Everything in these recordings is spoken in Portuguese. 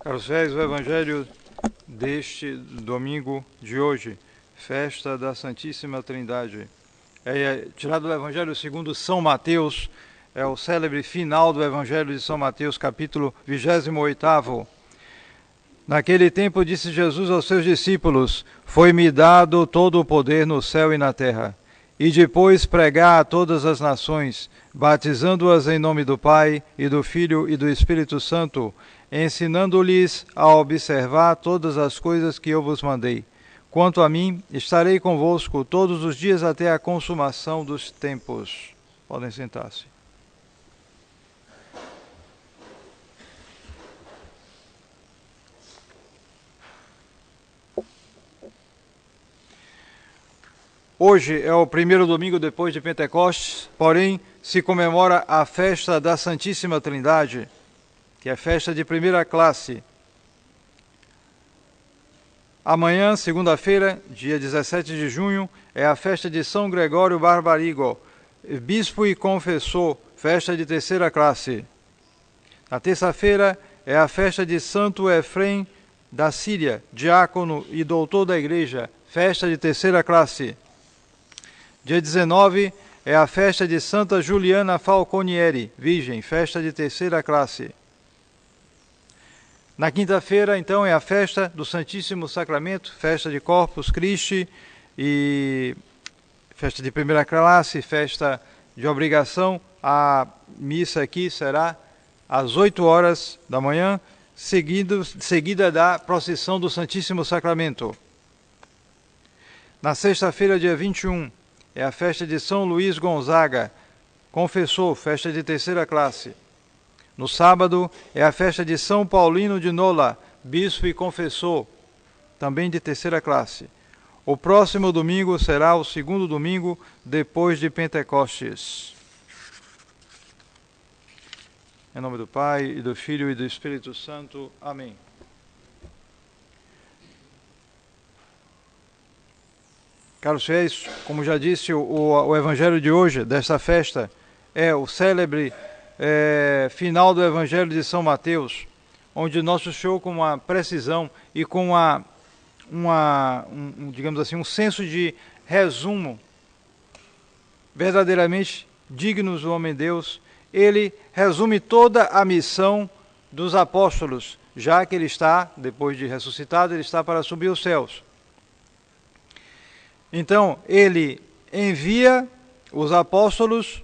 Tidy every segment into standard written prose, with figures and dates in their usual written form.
Caros fiéis, o Evangelho deste domingo de hoje, festa da Santíssima Trindade, é tirado do Evangelho segundo São Mateus, é o célebre final do Evangelho de São Mateus, capítulo 28º. Naquele tempo disse Jesus aos seus discípulos: Foi-me dado todo o poder no céu e na terra. E depois pregar a todas as nações, batizando-as em nome do Pai, e do Filho e do Espírito Santo, ensinando-lhes a observar todas as coisas que eu vos mandei. Quanto a mim, estarei convosco todos os dias até a consumação dos tempos. Podem sentar-se. Hoje é o primeiro domingo depois de Pentecostes, porém se comemora a festa da Santíssima Trindade, que é festa de primeira classe. Amanhã, segunda-feira, dia 17 de junho, é a festa de São Gregório Barbarigo, bispo e confessor, festa de terceira classe. Na terça-feira é a festa de Santo Efrem da Síria, diácono e doutor da Igreja, festa de terceira classe. Dia 19 é a festa de Santa Juliana Falconieri, virgem, festa de terceira classe. Na quinta-feira, então, é a festa do Santíssimo Sacramento, festa de Corpus Christi, e festa de primeira classe, festa de obrigação. A missa aqui será às 8 horas da manhã, seguida da procissão do Santíssimo Sacramento. Na sexta-feira, dia 21, é a festa de São Luís Gonzaga, confessor, festa de terceira classe. No sábado é a festa de São Paulino de Nola, bispo e confessor, também de terceira classe. O próximo domingo será o segundo domingo depois de Pentecostes. Em nome do Pai, e do Filho e do Espírito Santo. Amém. Caros fiéis, como já disse, o Evangelho de hoje, desta festa, é o célebre final do Evangelho de São Mateus, onde Nosso Senhor, com uma precisão e com digamos assim, um senso de resumo verdadeiramente dignos do homem-deus, ele resume toda a missão dos apóstolos, já que ele está, depois de ressuscitado, ele está para subir os céus. Então, ele envia os apóstolos,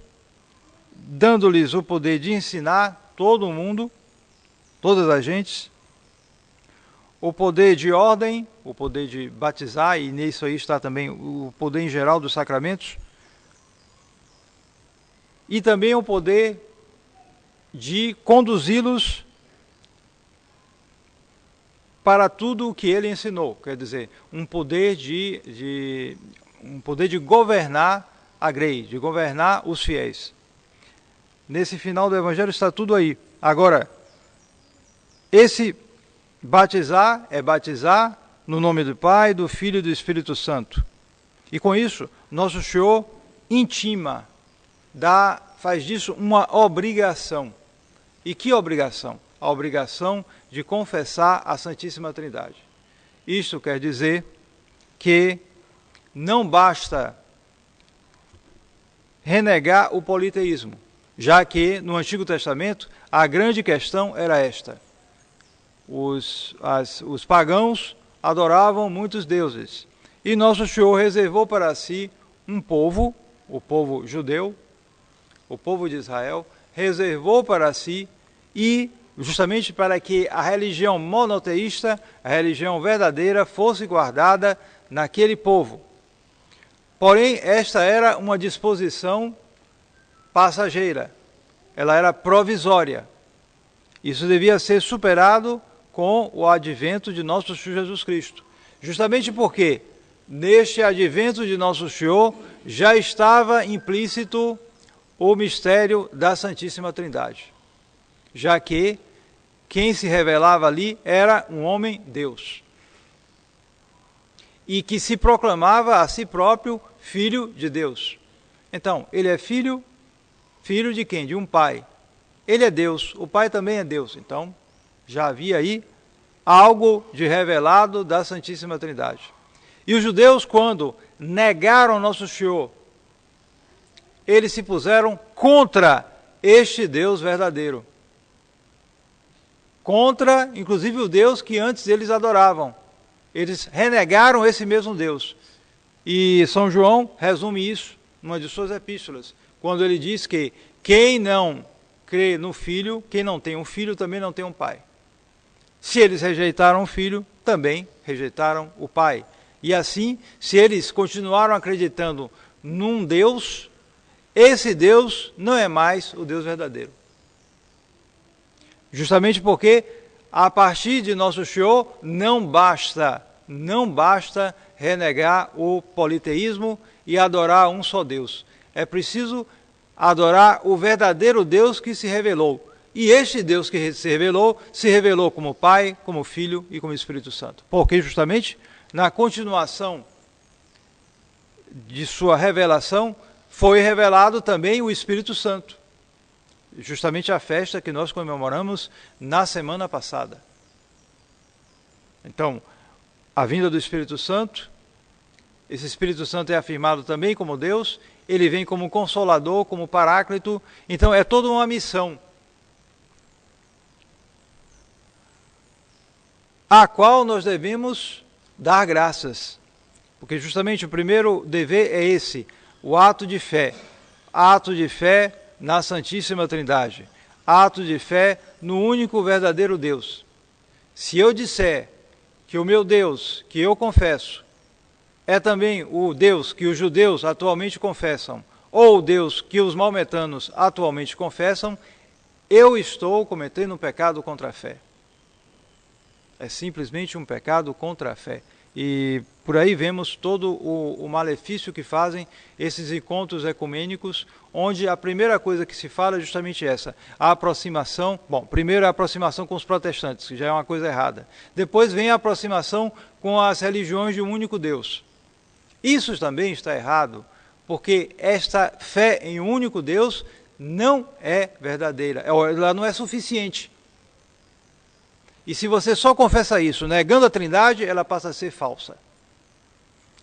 dando-lhes o poder de ensinar todo mundo, todas as gentes, o poder de ordem, o poder de batizar, e nisso aí está também o poder em geral dos sacramentos, e também o poder de conduzi-los para tudo o que ele ensinou, quer dizer, um poder de governar a grei, de governar os fiéis. Nesse final do Evangelho está tudo aí. Agora, esse batizar é batizar no nome do Pai, do Filho e do Espírito Santo. E com isso, Nosso Senhor intima, faz disso uma obrigação. E que obrigação? A obrigação de confessar a Santíssima Trindade. Isto quer dizer que não basta renegar o politeísmo, já que no Antigo Testamento a grande questão era esta. Os pagãos adoravam muitos deuses, e Nosso Senhor reservou para si um povo, o povo judeu, o povo de Israel, reservou para si, e justamente para que a religião monoteísta, a religião verdadeira, fosse guardada naquele povo. Porém, esta era uma disposição passageira, ela era provisória. Isso devia ser superado com o advento de Nosso Senhor Jesus Cristo. Justamente porque neste advento de Nosso Senhor já estava implícito o mistério da Santíssima Trindade, já que quem se revelava ali era um homem-deus, e que se proclamava a si próprio Filho de Deus. Então, ele é filho de quem? De um pai. Ele é Deus, o Pai também é Deus. Então, já havia aí algo de revelado da Santíssima Trindade. E os judeus, quando negaram nosso Senhor, eles se puseram contra este Deus verdadeiro. Contra, inclusive, o Deus que antes eles adoravam. Eles renegaram esse mesmo Deus. E São João resume isso numa de suas epístolas, quando ele diz que quem não crê no Filho, quem não tem um filho, também não tem um pai. Se eles rejeitaram o Filho, também rejeitaram o Pai. E assim, se eles continuaram acreditando num Deus, esse Deus não é mais o Deus verdadeiro. Justamente porque, a partir de nosso Senhor, não basta renegar o politeísmo e adorar um só Deus. É preciso adorar o verdadeiro Deus que se revelou. E este Deus que se revelou como Pai, como Filho e como Espírito Santo. Porque justamente na continuação de sua revelação foi revelado também o Espírito Santo. Justamente a festa que nós comemoramos na semana passada. Então, a vinda do Espírito Santo, esse Espírito Santo é afirmado também como Deus, ele vem como Consolador, como Paráclito, então é toda uma missão, a qual nós devemos dar graças, porque justamente o primeiro dever é esse, o ato de fé na Santíssima Trindade, ato de fé no único verdadeiro Deus. Se eu disser que o meu Deus, que eu confesso, é também o Deus que os judeus atualmente confessam, ou o Deus que os maometanos atualmente confessam, eu estou cometendo um pecado contra a fé. É simplesmente um pecado contra a fé. E por aí vemos todo o malefício que fazem esses encontros ecumênicos, onde a primeira coisa que se fala é justamente essa, a aproximação, primeiro a aproximação com os protestantes, que já é uma coisa errada. Depois vem a aproximação com as religiões de um único Deus. Isso também está errado, porque esta fé em um único Deus não é verdadeira, ela não é suficiente. E se você só confessa isso, negando a Trindade, ela passa a ser falsa.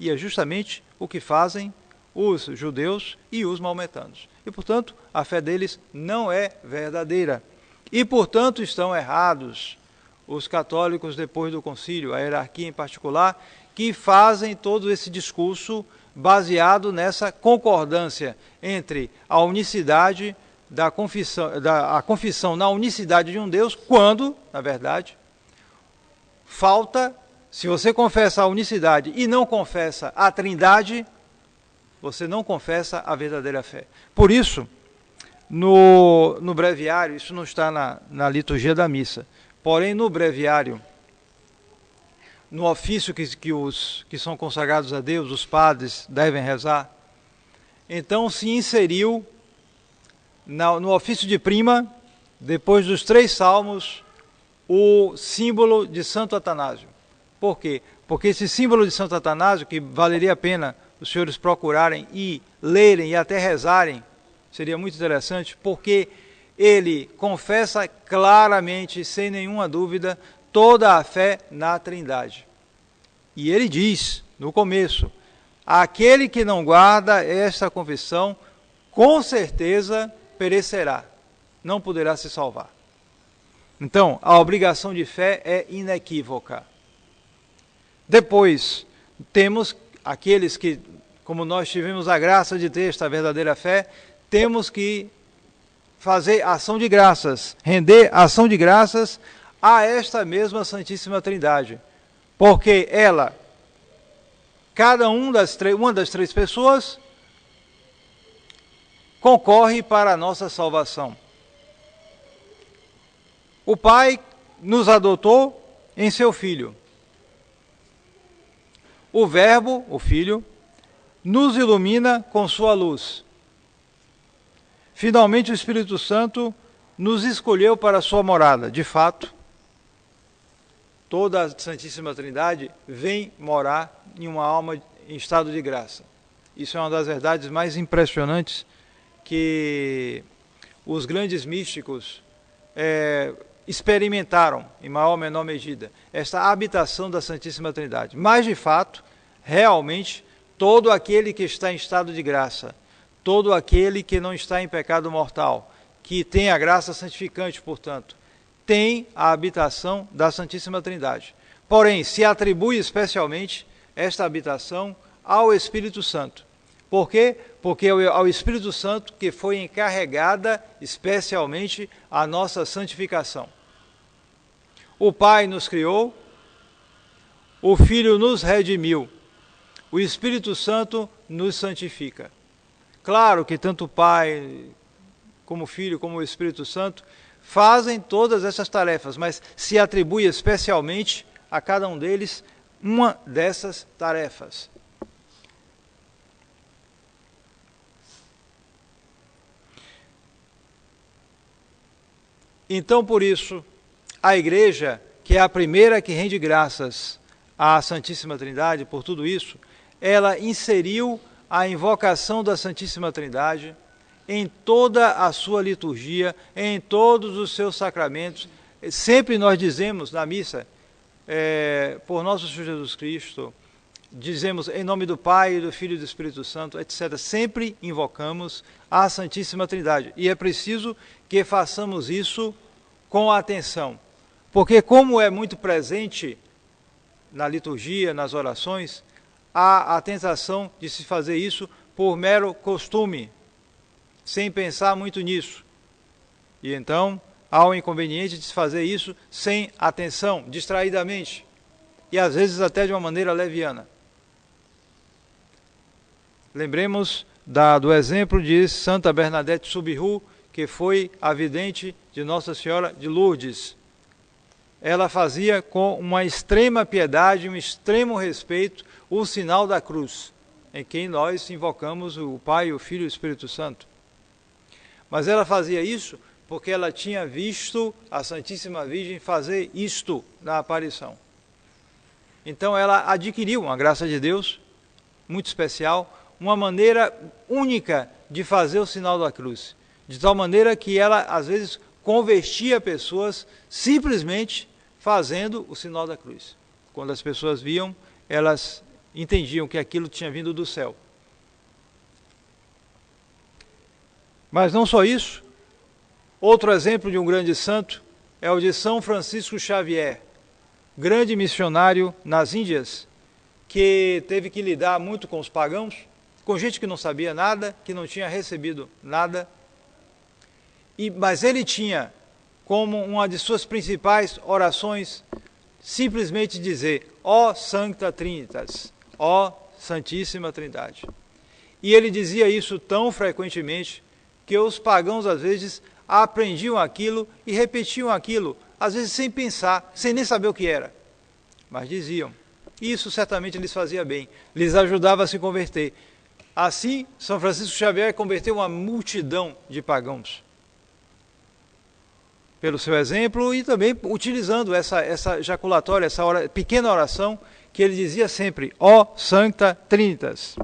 E é justamente o que fazem os judeus e os maometanos. E, portanto, a fé deles não é verdadeira. E, portanto, estão errados os católicos depois do concílio, a hierarquia em particular, que fazem todo esse discurso baseado nessa concordância entre a unicidade a confissão na unicidade de um Deus, quando, na verdade, falta, se você confessa a unicidade e não confessa a Trindade, você não confessa a verdadeira fé. Por isso, no breviário, isso não está na liturgia da missa, porém no breviário, no ofício que são consagrados a Deus, os padres devem rezar, então se inseriu no ofício de prima, depois dos 3 salmos, o símbolo de Santo Atanásio. Por quê? Porque esse símbolo de Santo Atanásio, que valeria a pena os senhores procurarem e lerem e até rezarem, seria muito interessante, porque ele confessa claramente, sem nenhuma dúvida, toda a fé na Trindade. E ele diz, no começo, aquele que não guarda esta confissão, com certeza perecerá, não poderá se salvar. Então, a obrigação de fé é inequívoca. Depois, temos aqueles que, como nós tivemos a graça de ter esta verdadeira fé, temos que fazer ação de graças, render ação de graças a esta mesma Santíssima Trindade. Porque ela, uma das três pessoas, concorre para a nossa salvação. O Pai nos adotou em seu Filho. O Verbo, o Filho, nos ilumina com sua luz. Finalmente, o Espírito Santo nos escolheu para a sua morada. De fato, toda a Santíssima Trindade vem morar em uma alma em estado de graça. Isso é uma das verdades mais impressionantes que os grandes místicos experimentaram, em maior ou menor medida, esta habitação da Santíssima Trindade. Mas, de fato, realmente, todo aquele que está em estado de graça, todo aquele que não está em pecado mortal, que tem a graça santificante, portanto, tem a habitação da Santíssima Trindade. Porém, se atribui especialmente esta habitação ao Espírito Santo. Por quê? Porque ao Espírito Santo que foi encarregada especialmente a nossa santificação. O Pai nos criou, o Filho nos redimiu, o Espírito Santo nos santifica. Claro que tanto o Pai, como o Filho, como o Espírito Santo fazem todas essas tarefas, mas se atribui especialmente a cada um deles uma dessas tarefas. Então, por isso, a Igreja, que é a primeira que rende graças à Santíssima Trindade, por tudo isso, ela inseriu a invocação da Santíssima Trindade em toda a sua liturgia, em todos os seus sacramentos. Sempre nós dizemos na missa, por nosso Senhor Jesus Cristo, dizemos em nome do Pai, do Filho e do Espírito Santo, etc. Sempre invocamos a Santíssima Trindade. E é preciso que façamos isso com atenção, porque como é muito presente na liturgia, nas orações, há a tentação de se fazer isso por mero costume, sem pensar muito nisso. E então há o inconveniente de se fazer isso sem atenção, distraidamente, e às vezes até de uma maneira leviana. Lembremos do exemplo de Santa Bernadette Soubirous, que foi a vidente de Nossa Senhora de Lourdes. Ela fazia com uma extrema piedade, um extremo respeito, o sinal da cruz, em quem nós invocamos o Pai, o Filho e o Espírito Santo. Mas ela fazia isso porque ela tinha visto a Santíssima Virgem fazer isto na aparição. Então ela adquiriu uma graça de Deus muito especial, uma maneira única de fazer o sinal da cruz, de tal maneira que ela às vezes convertia pessoas simplesmente fazendo o sinal da cruz. Quando as pessoas viam, elas entendiam que aquilo tinha vindo do céu. Mas não só isso, outro exemplo de um grande santo é o de São Francisco Xavier, grande missionário nas Índias, que teve que lidar muito com os pagãos, com gente que não sabia nada, que não tinha recebido nada, mas ele tinha como uma de suas principais orações simplesmente dizer: ó Sancta Trinitas, ó Santíssima Trindade. E ele dizia isso tão frequentemente que os pagãos às vezes aprendiam aquilo e repetiam aquilo, às vezes sem pensar, sem nem saber o que era, mas diziam. Isso certamente lhes fazia bem, lhes ajudava a se converter. Assim, São Francisco Xavier converteu uma multidão de pagãos pelo seu exemplo e também utilizando essa jaculatória, essa pequena oração que ele dizia sempre: ó Sancta Trinitas.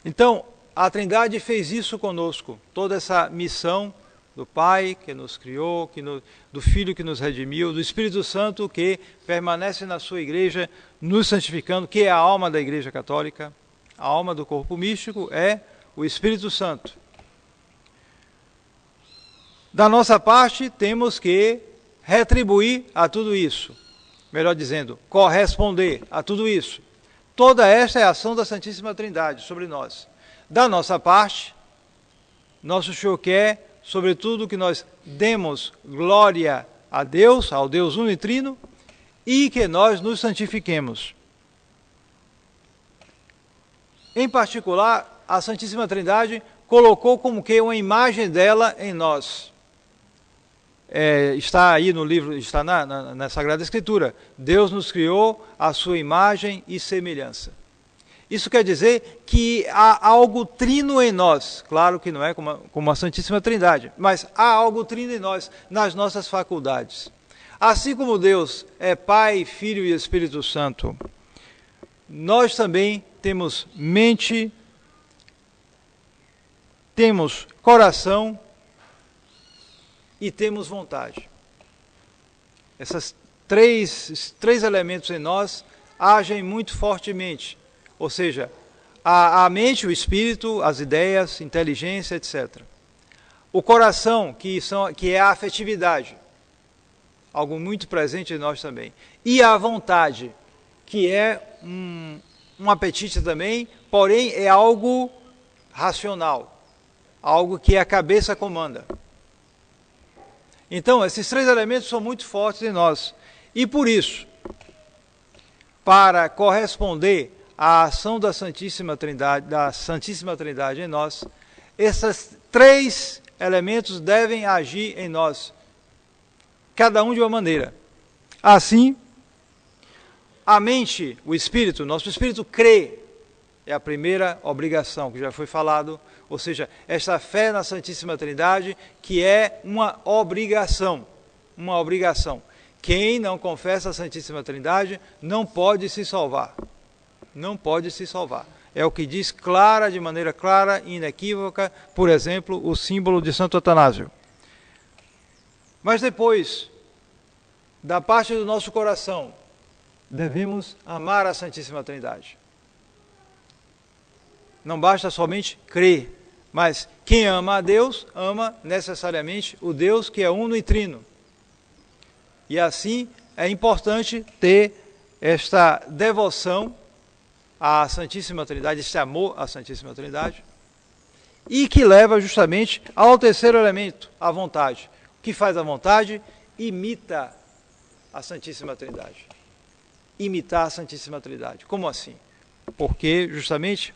Então, a Trindade fez isso conosco, toda essa missão do Pai que nos criou, do Filho que nos redimiu, do Espírito Santo que permanece na sua igreja, nos santificando, que é a alma da Igreja Católica. A alma do corpo místico é o Espírito Santo. Da nossa parte, temos que retribuir a tudo isso. Melhor dizendo, corresponder a tudo isso. Toda esta é a ação da Santíssima Trindade sobre nós. Da nossa parte, nosso Senhor quer, sobretudo, que nós demos glória a Deus, ao Deus unitrino, e que nós nos santifiquemos. Em particular, a Santíssima Trindade colocou como que uma imagem dela em nós. Está aí no livro, está na Sagrada Escritura. Deus nos criou à sua imagem e semelhança. Isso quer dizer que há algo trino em nós. Claro que não é como a Santíssima Trindade, mas há algo trino em nós, nas nossas faculdades. Assim como Deus é Pai, Filho e Espírito Santo, nós também temos mente, temos coração e temos vontade. Esses três elementos em nós agem muito fortemente, ou seja, a mente, o espírito, as ideias, inteligência, etc. O coração, que é a afetividade, algo muito presente em nós também. E a vontade, que é um apetite também, porém é algo racional, algo que a cabeça comanda. Então, esses três elementos são muito fortes em nós. E por isso, para corresponder à ação da Santíssima Trindade em nós, esses três elementos devem agir em nós, cada um de uma maneira. Assim, a mente, o espírito, nosso espírito crê, é a primeira obrigação que já foi falado, ou seja, esta fé na Santíssima Trindade, que é uma obrigação, Quem não confessa a Santíssima Trindade não pode se salvar. Não pode se salvar. É o que diz de maneira clara e inequívoca, por exemplo, o símbolo de Santo Atanásio. Mas depois, da parte do nosso coração, devemos amar a Santíssima Trindade. Não basta somente crer, mas quem ama a Deus, ama necessariamente o Deus que é uno e trino. E assim é importante ter esta devoção à Santíssima Trindade, este amor à Santíssima Trindade, e que leva justamente ao terceiro elemento, a vontade. O que faz a vontade? Imita a Santíssima Trindade. Imitar a Santíssima Trindade. Como assim? Porque justamente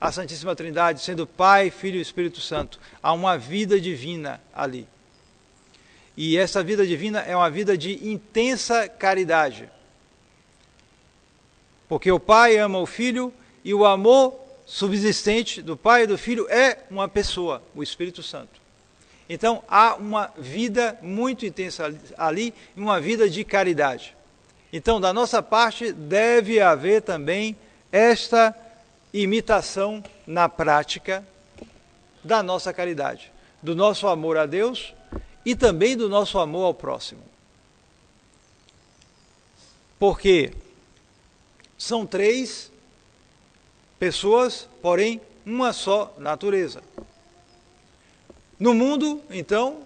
a Santíssima Trindade, sendo Pai, Filho e Espírito Santo, há uma vida divina ali. E essa vida divina é uma vida de intensa caridade. Porque o Pai ama o Filho e o amor subsistente do Pai e do Filho é uma pessoa, o Espírito Santo. Então há uma vida muito intensa ali, uma vida de caridade. Então da nossa parte deve haver também esta imitação na prática da nossa caridade, do nosso amor a Deus e também do nosso amor ao próximo. Porque são três pessoas, porém uma só natureza. No mundo, então,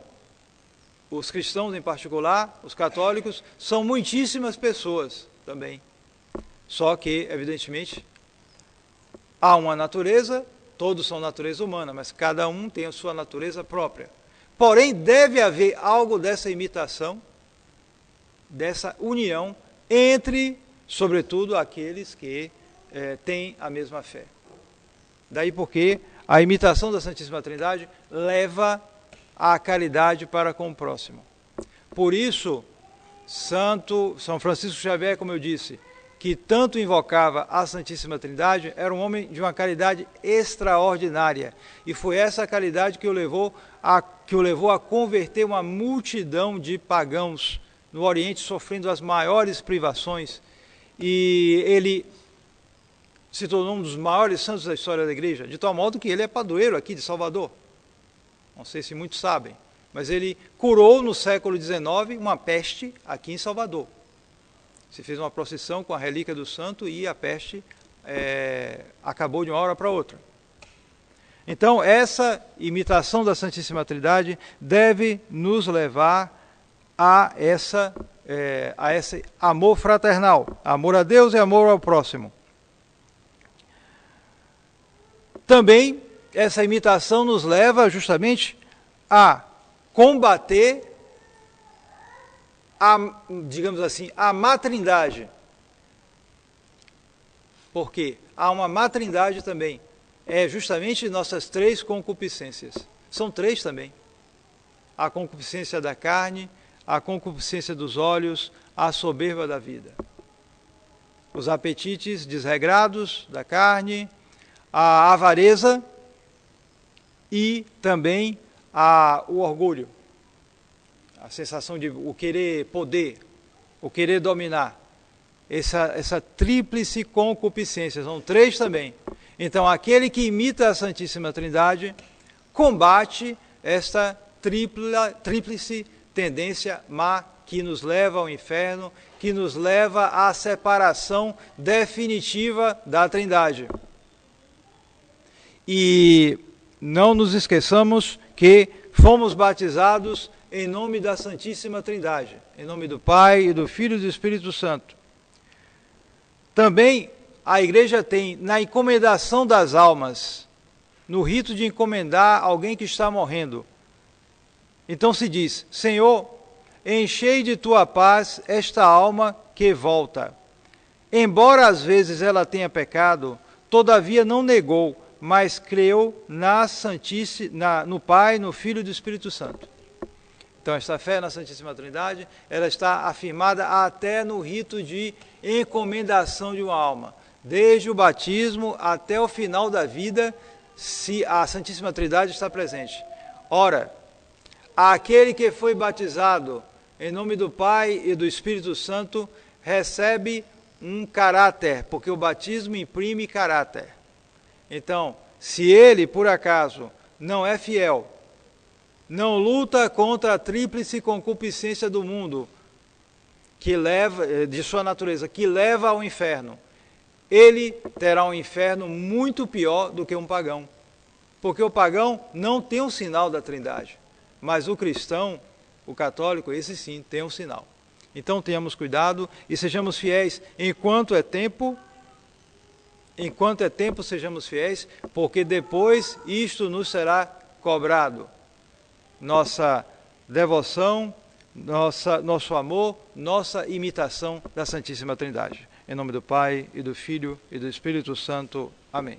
os cristãos em particular, os católicos, são muitíssimas pessoas também. Só que, evidentemente, há uma natureza, todos são natureza humana, mas cada um tem a sua natureza própria. Porém, deve haver algo dessa imitação, dessa união entre, sobretudo, aqueles que têm a mesma fé. Daí porque a imitação da Santíssima Trindade leva a caridade para com o próximo. Por isso, São Francisco Xavier, como eu disse, que tanto invocava a Santíssima Trindade, era um homem de uma caridade extraordinária. E foi essa caridade que o levou a converter uma multidão de pagãos no Oriente, sofrendo as maiores privações. E ele se tornou um dos maiores santos da história da Igreja, de tal modo que ele é padroeiro aqui de Salvador. Não sei se muitos sabem, mas ele curou no século XIX uma peste aqui em Salvador. Se fez uma procissão com a relíquia do santo e a peste acabou de uma hora para outra. Então, essa imitação da Santíssima Trindade deve nos levar a esse amor fraternal, amor a Deus e amor ao próximo. Também, essa imitação nos leva justamente a combater digamos assim, a má trindade. Porque há uma má trindade também. É justamente nossas três concupiscências. São três também. A concupiscência da carne, a concupiscência dos olhos, a soberba da vida. Os apetites desregrados da carne, a avareza e também o orgulho. A sensação de o querer poder, o querer dominar. Essa tríplice concupiscência, são três também. Então, aquele que imita a Santíssima Trindade combate esta tríplice tendência má que nos leva ao inferno, que nos leva à separação definitiva da Trindade. E não nos esqueçamos que fomos batizados em nome da Santíssima Trindade, em nome do Pai, e do Filho e do Espírito Santo. Também a Igreja tem, na encomendação das almas, no rito de encomendar alguém que está morrendo, então se diz: Senhor, enchei de tua paz esta alma que volta. Embora às vezes ela tenha pecado, todavia não negou, mas creu no Pai, no Filho e do Espírito Santo. Então, esta fé na Santíssima Trindade, ela está afirmada até no rito de encomendação de uma alma. Desde o batismo até o final da vida, se a Santíssima Trindade está presente. Ora, aquele que foi batizado em nome do Pai e do Espírito Santo recebe um caráter, porque o batismo imprime caráter. Então, se ele, por acaso, não é fiel, não luta contra a tríplice concupiscência do mundo, que leva, de sua natureza, que leva ao inferno, ele terá um inferno muito pior do que um pagão. Porque o pagão não tem um sinal da Trindade, mas o cristão, o católico, esse sim, tem um sinal. Então tenhamos cuidado e sejamos fiéis enquanto é tempo. Enquanto é tempo, sejamos fiéis, porque depois isto nos será cobrado. Nossa devoção, nosso amor, nossa imitação da Santíssima Trindade. Em nome do Pai, e do Filho, e do Espírito Santo. Amém.